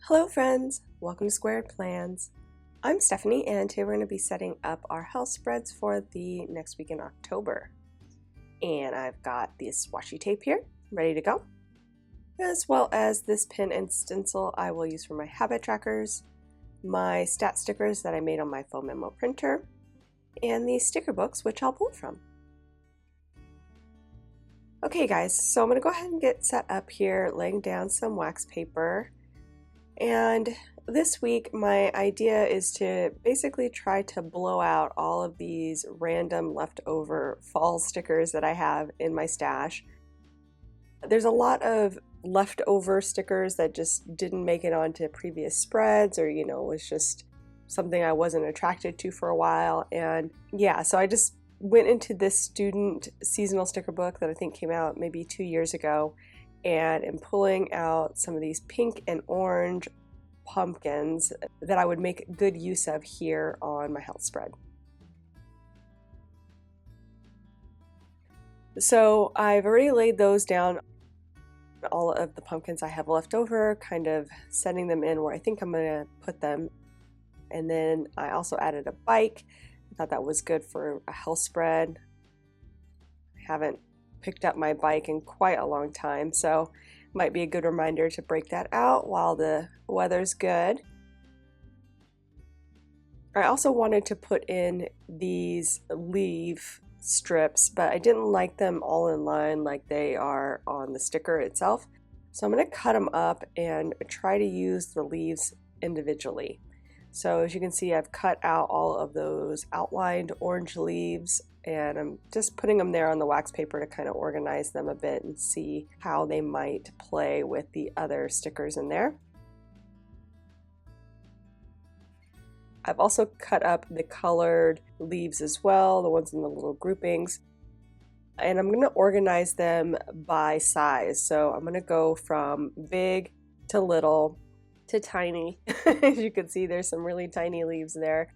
Hello friends, welcome to Squared Plans. I'm Stephanie and today we're going to be setting up our health spreads for the next week in October. And I've got this washi tape here ready to go, as well as this pin and stencil I will use for my habit trackers, my stat stickers that I made on my foam memo printer, and these sticker books which I'll pull from. Okay guys, so I'm going to go ahead and get set up here, laying down some wax paper. And this week my idea is to basically try to blow out all of these random leftover fall stickers that I have in my stash. There's a lot of leftover stickers that just didn't make it onto previous spreads, or was just something I wasn't attracted to for a while. And yeah, so I just went into this student seasonal sticker book that I think came out maybe 2 years ago, and am pulling out some of these pink and orange pumpkins that I would make good use of here on my health spread. So I've already laid those down, all of the pumpkins I have left over, kind of setting them in where I think I'm going to put them. And then I also added a bike. I thought that was good for a health spread. I haven't picked up my bike in quite a long time, so might be a good reminder to break that out while the weather's good. I also wanted to put in these leaf strips, but I didn't like them all in line like they are on the sticker itself. So I'm going to cut them up and try to use the leaves individually. So as you can see, I've cut out all of those outlined orange leaves, and I'm just putting them there on the wax paper to kind of organize them a bit and see how they might play with the other stickers in there. I've also cut up the colored leaves as well, the ones in the little groupings, and I'm going to organize them by size. So I'm going to go from big to little to tiny. As you can see, there's some really tiny leaves there.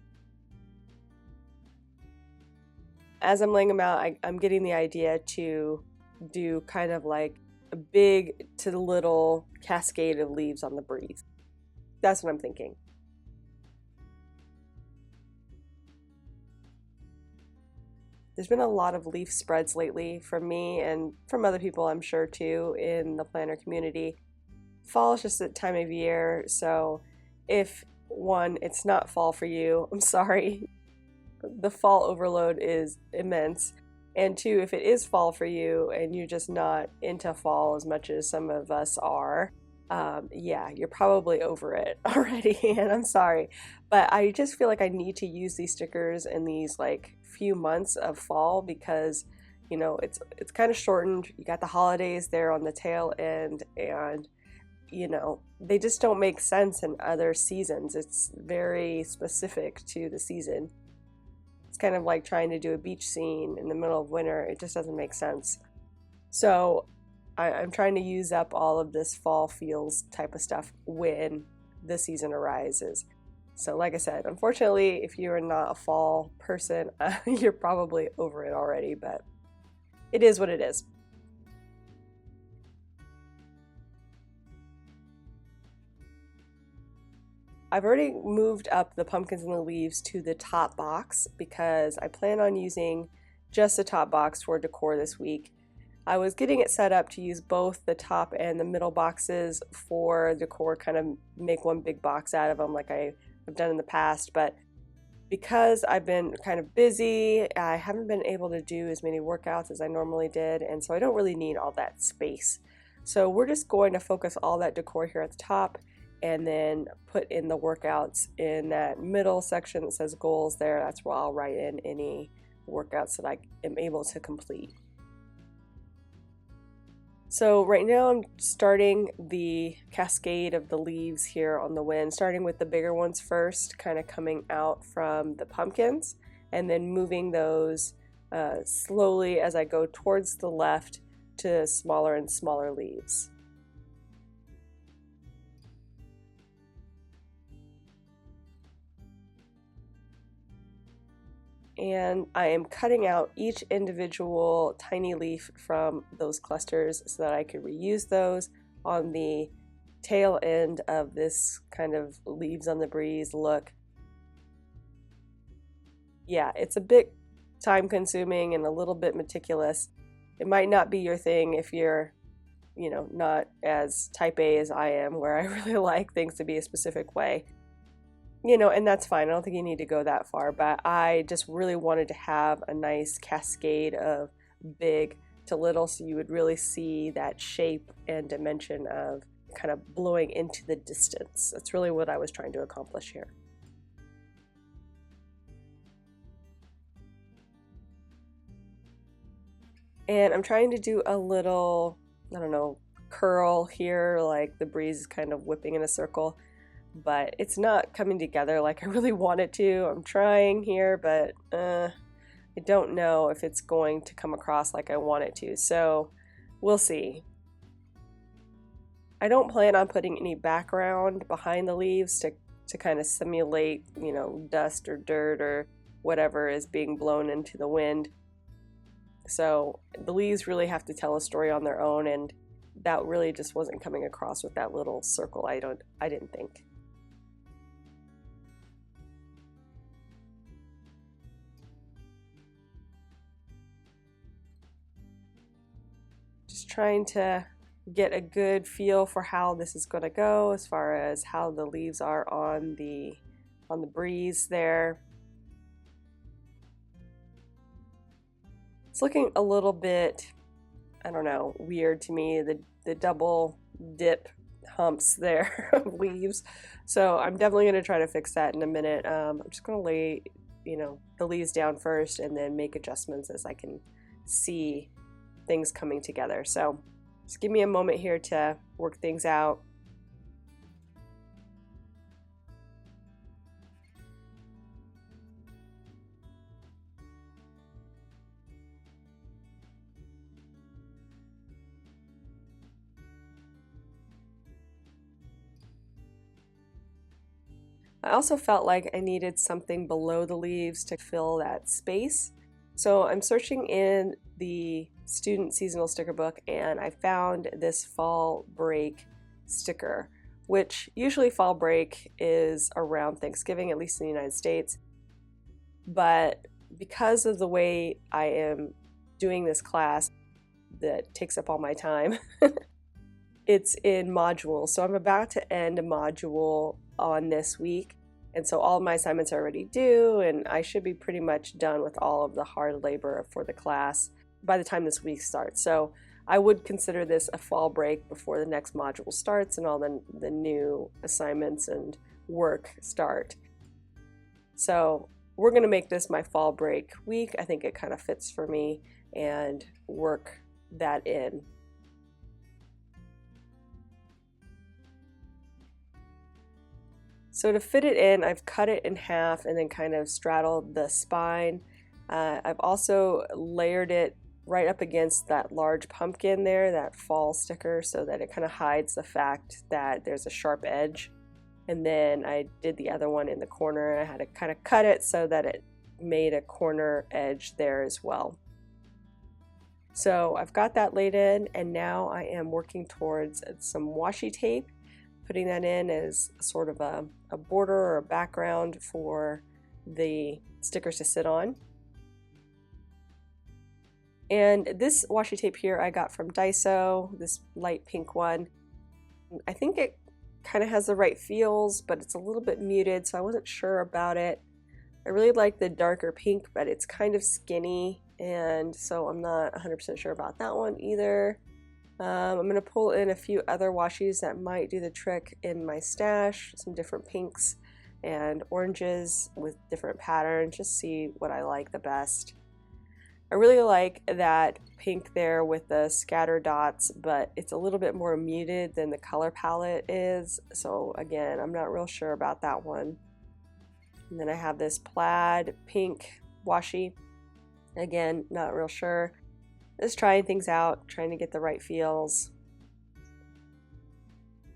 As I'm laying them out, I'm getting the idea to do kind of like a big to little cascade of leaves on the breeze. That's what I'm thinking. There's been a lot of leaf spreads lately from me and from other people, I'm sure too, in the planner community. Fall is just a time of year, so if one, it's not fall for you, I'm sorry. The fall overload is immense. And two, if it is fall for you and you're just not into fall as much as some of us are, yeah, you're probably over it already, and I'm sorry. But I just feel like I need to use these stickers in these like few months of fall because, it's kind of shortened. You got the holidays there on the tail end, and they just don't make sense in other seasons. It's very specific to the season. It's kind of like trying to do a beach scene in the middle of winter. It just doesn't make sense. So I'm trying to use up all of this fall feels type of stuff when the season arises. So like I said, unfortunately, if you're not a fall person, you're probably over it already, but it is what it is. I've already moved up the pumpkins and the leaves to the top box because I plan on using just the top box for decor this week. I was getting it set up to use both the top and the middle boxes for decor, kind of make one big box out of them like I've done in the past, but because I've been kind of busy, I haven't been able to do as many workouts as I normally did, and so I don't really need all that space. So we're just going to focus all that decor here at the top and then put in the workouts in that middle section that says goals there. That's where I'll write in any workouts that I am able to complete. So right now I'm starting the cascade of the leaves here on the wind, starting with the bigger ones first, kind of coming out from the pumpkins, and then moving those slowly as I go towards the left to smaller and smaller leaves. And I am cutting out each individual tiny leaf from those clusters so that I could reuse those on the tail end of this kind of leaves on the breeze look. Yeah, it's a bit time consuming and a little bit meticulous. It might not be your thing if you're, not as type A as I am, where I really like things to be a specific way. And that's fine. I don't think you need to go that far, but I just really wanted to have a nice cascade of big to little so you would really see that shape and dimension of kind of blowing into the distance. That's really what I was trying to accomplish here. And I'm trying to do a little, I don't know, curl here, like the breeze is kind of whipping in a circle, but it's not coming together like I really want it to. I'm trying here, but I don't know if it's going to come across like I want it to, so we'll see. I don't plan on putting any background behind the leaves to kind of simulate, dust or dirt or whatever is being blown into the wind. So the leaves really have to tell a story on their own, and that really just wasn't coming across with that little circle. I didn't think. Just trying to get a good feel for how this is going to go as far as how the leaves are on the breeze there. It's looking a little bit, I don't know, weird to me, the double dip humps there of leaves. So I'm definitely going to try to fix that in a minute. I'm just going to lay, the leaves down first and then make adjustments as I can see things coming together. So just give me a moment here to work things out. I also felt like I needed something below the leaves to fill that space. So I'm searching in the student seasonal sticker book and I found this fall break sticker, which usually fall break is around Thanksgiving, at least in the United States. But because of the way I am doing this class that takes up all my time, it's in modules. So I'm about to end a module on this week, and so all of my assignments are already due, and I should be pretty much done with all of the hard labor for the class by the time this week starts. So I would consider this a fall break before the next module starts and all the new assignments and work start. So we're going to make this my fall break week. I think it kind of fits for me, and work that in. So to fit it in, I've cut it in half and then kind of straddled the spine. I've also layered it right up against that large pumpkin there, that fall sticker, so that it kind of hides the fact that there's a sharp edge. And then I did the other one in the corner. I had to kind of cut it so that it made a corner edge there as well. So I've got that laid in, and now I am working towards some washi tape, putting that in as sort of a border or a background for the stickers to sit on. And this washi tape here I got from Daiso, this light pink one. I think it kind of has the right feels, but it's a little bit muted, so I wasn't sure about it. I really like the darker pink, but it's kind of skinny, and so I'm not 100% sure about that one either. I'm going to pull in a few other washis that might do the trick in my stash, some different pinks and oranges with different patterns, just see what I like the best. I really like that pink there with the scatter dots, but it's a little bit more muted than the color palette is, so again, I'm not real sure about that one. And then I have this plaid pink washi, again, not real sure. Just trying things out, trying to get the right feels.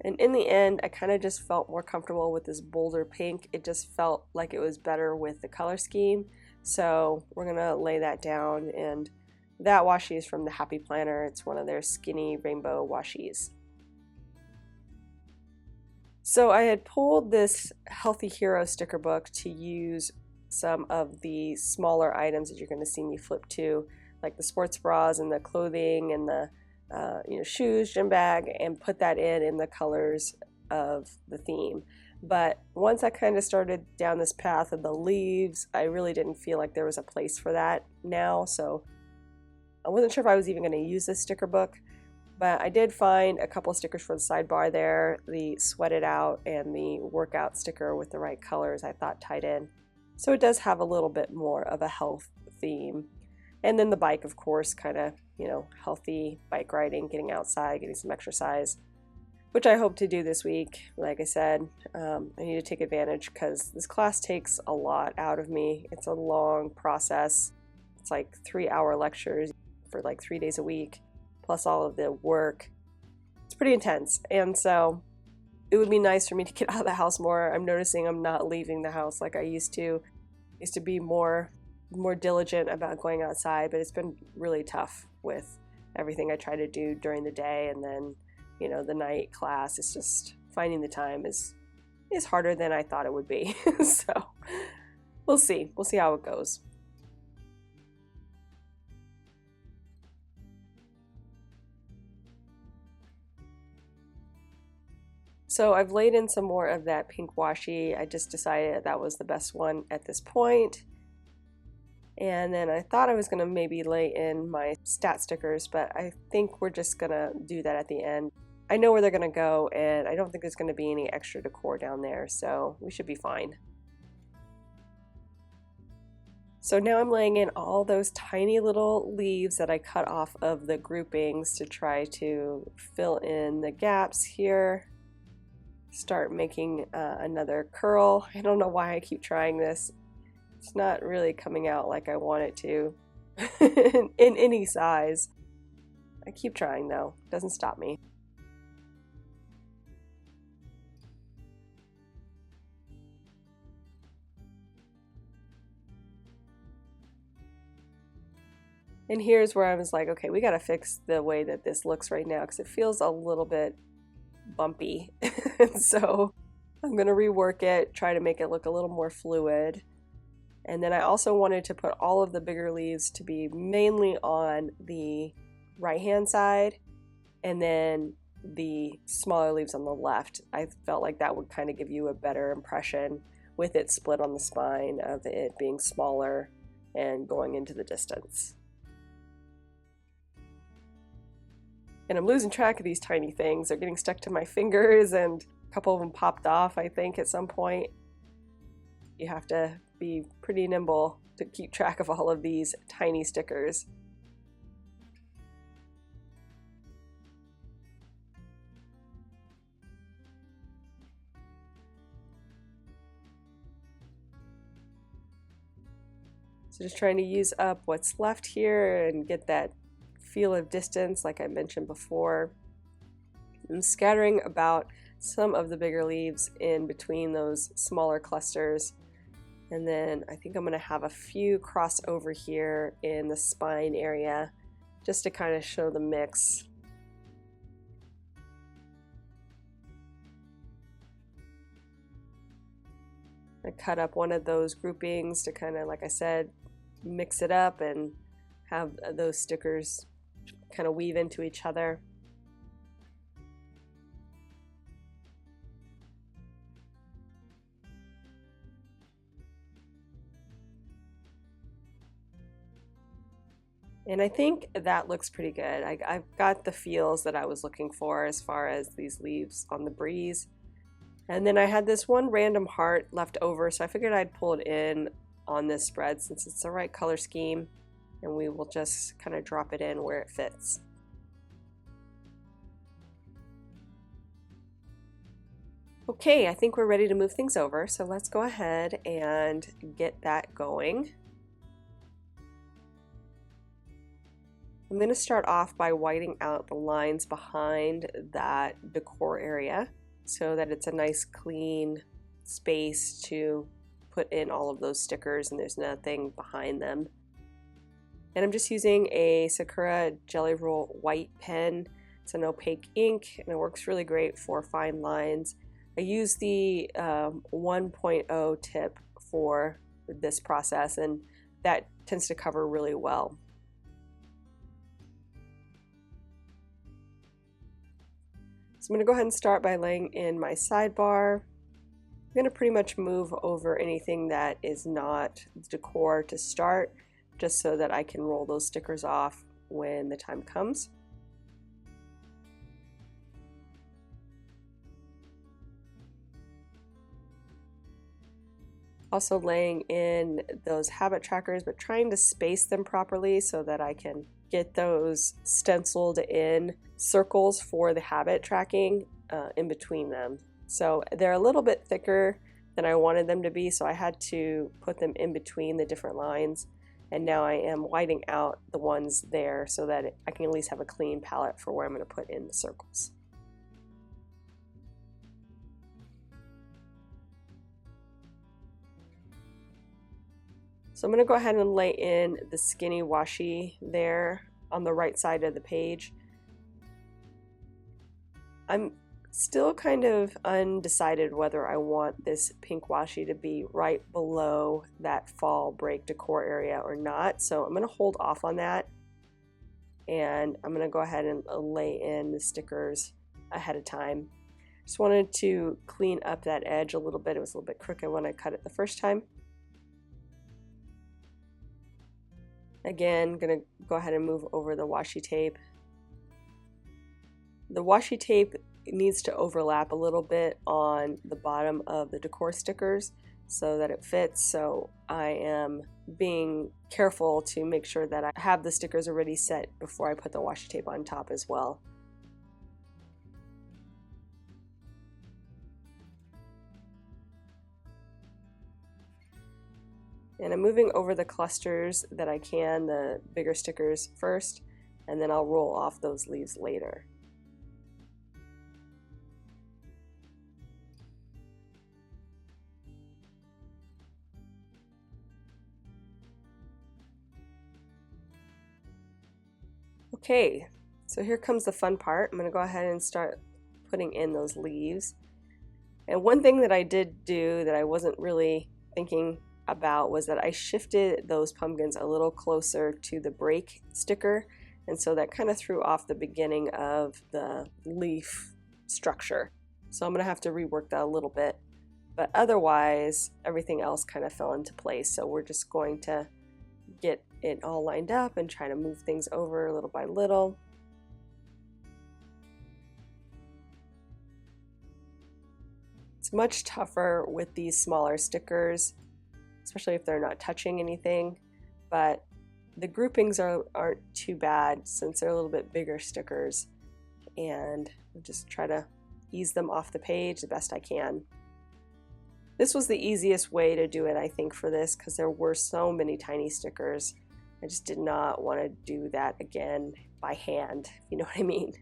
And in the end, I kind of just felt more comfortable with this bolder pink. It just felt like it was better with the color scheme. So we're gonna lay that down, and that washi is from the Happy Planner. It's one of their skinny rainbow washis. So I had pulled this Healthy Hero sticker book to use some of the smaller items that you're going to see me flip to, like the sports bras and the clothing and the shoes, gym bag, and put that in the colors of the theme. But once I kind of started down this path of the leaves, I really didn't feel like there was a place for that now, so I wasn't sure if I was even going to use this sticker book. But I did find a couple of stickers for the sidebar there, the Sweat It Out and the workout sticker with the right colors I thought tied in. So it does have a little bit more of a health theme. And then the bike, of course, kind of, healthy bike riding, getting outside, getting some exercise, which I hope to do this week. Like I said, I need to take advantage because this class takes a lot out of me. It's a long process. It's like 3-hour lectures for like 3 days a week, plus all of the work. It's pretty intense, and so it would be nice for me to get out of the house more. I'm noticing I'm not leaving the house like I used to. I used to be more diligent about going outside, but it's been really tough with everything I try to do during the day, and then the night class. It's just finding the time is harder than I thought it would be. So we'll see how it goes. So I've laid in some more of that pink washi. I just decided that was the best one at this point. And then I thought I was going to maybe lay in my stat stickers, but I think we're just going to do that at the end. I know where they're going to go, and I don't think there's going to be any extra decor down there, so we should be fine. So now I'm laying in all those tiny little leaves that I cut off of the groupings to try to fill in the gaps here. Start making another curl. I don't know why I keep trying this. It's not really coming out like I want it to in any size. I keep trying though. It doesn't stop me. And here's where I was like, okay, we gotta fix the way that this looks right now because it feels a little bit bumpy. So I'm gonna rework it, try to make it look a little more fluid. And then I also wanted to put all of the bigger leaves to be mainly on the right hand side, and then the smaller leaves on the left. I felt like that would kind of give you a better impression with it split on the spine of it being smaller and going into the distance. And I'm losing track of these tiny things. They're getting stuck to my fingers, and a couple of them popped off, I think, at some point. You have to be pretty nimble to keep track of all of these tiny stickers. So just trying to use up what's left here and get that feel of distance like I mentioned before. I'm scattering about some of the bigger leaves in between those smaller clusters, and then I think I'm going to have a few cross over here in the spine area just to kind of show the mix. I cut up one of those groupings to kind of, like I said, mix it up and have those stickers kind of weave into each other. And I think that looks pretty good. I've got the feels that I was looking for as far as these leaves on the breeze. And then I had this one random heart left over, so I figured I'd pull it in on this spread since it's the right color scheme, and we will just kind of drop it in where it fits. Okay, I think we're ready to move things over, so let's go ahead and get that going. I'm going to start off by whiting out the lines behind that decor area so that it's a nice clean space to put in all of those stickers and there's nothing behind them. And I'm just using a Sakura Jelly Roll white pen. It's an opaque ink and it works really great for fine lines. I use the 1.0 tip for this process, and that tends to cover really well. So I'm going to go ahead and start by laying in my sidebar. I'm going to pretty much move over anything that is not decor to start, just so that I can roll those stickers off when the time comes. Also laying in those habit trackers, but trying to space them properly so that I can get those stenciled in circles for the habit tracking in between them. So they're a little bit thicker than I wanted them to be, so I had to put them in between the different lines. And now I am whiting out the ones there so that I can at least have a clean palette for where I'm going to put in the circles. So I'm going to go ahead and lay in the skinny washi there on the right side of the page. I'm still kind of undecided whether I want this pink washi to be right below that fall break decor area or not, so I'm going to hold off on that, and I'm going to go ahead and lay in the stickers ahead of time. Just wanted to clean up that edge a little bit. It was a little bit crooked when I cut it the first time. Again, going to go ahead and move over the washi tape. The washi tape needs to overlap a little bit on the bottom of the decor stickers so that it fits. So I am being careful to make sure that I have the stickers already set before I put the washi tape on top as well. And I'm moving over the clusters that I can, the bigger stickers first, and then I'll roll off those leaves later. Okay, so here comes the fun part. I'm going to go ahead and start putting in those leaves. And one thing that I did do that I wasn't really thinking about was that I shifted those pumpkins a little closer to the break sticker, and so that kind of threw off the beginning of the leaf structure. So I'm going to have to rework that a little bit, but otherwise everything else kind of fell into place. So we're just going to get it all lined up and try to move things over little by little. It's much tougher with these smaller stickers, especially if they're not touching anything, but the groupings aren't too bad since they're a little bit bigger stickers, and I'll just try to ease them off the page the best I can. This was the easiest way to do it, I think, for this, because there were so many tiny stickers. I just did not want to do that again by hand, if you know what I mean.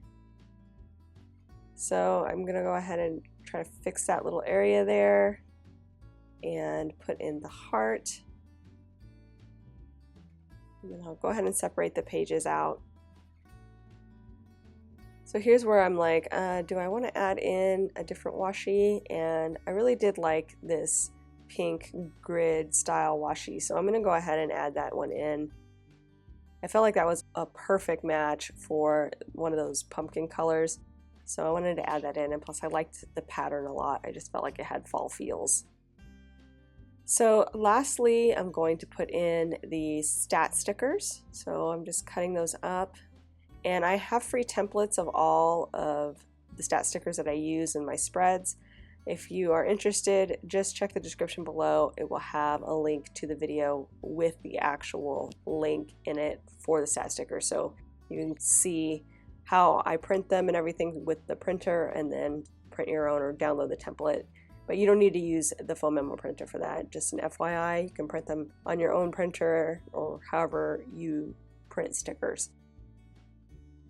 So I'm going to go ahead and try to fix that little area there and put in the heart. And then I'll go ahead and separate the pages out. So here's where I'm like, do I want to add in a different washi? And I really did like this pink grid style washi, so I'm going to go ahead and add that one in. I felt like that was a perfect match for one of those pumpkin colors, so I wanted to add that in, and plus I liked the pattern a lot. I just felt like it had fall feels. So lastly, I'm going to put in the stat stickers. So I'm just cutting those up, and I have free templates of all of the stat stickers that I use in my spreads. If you are interested, just check the description below. It will have a link to the video with the actual link in it for the stat stickers, so you can see how I print them and everything with the printer, and then print your own or download the template. But you don't need to use the foam memo printer for that. Just an FYI, you can print them on your own printer or however you print stickers.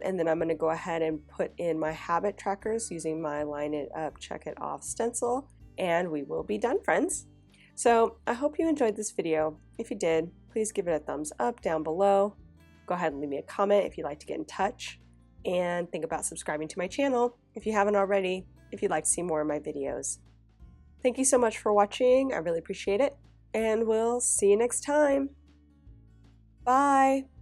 And then I'm going to go ahead and put in my habit trackers using my Line It Up, Check It Off stencil, and we will be done, friends. So I hope you enjoyed this video. If you did, please give it a thumbs up down below. Go ahead and leave me a comment if you'd like to get in touch, and think about subscribing to my channel if you haven't already. if you'd like to see more of my videos. Thank you so much for watching. I really appreciate it, and we'll see you next time. Bye!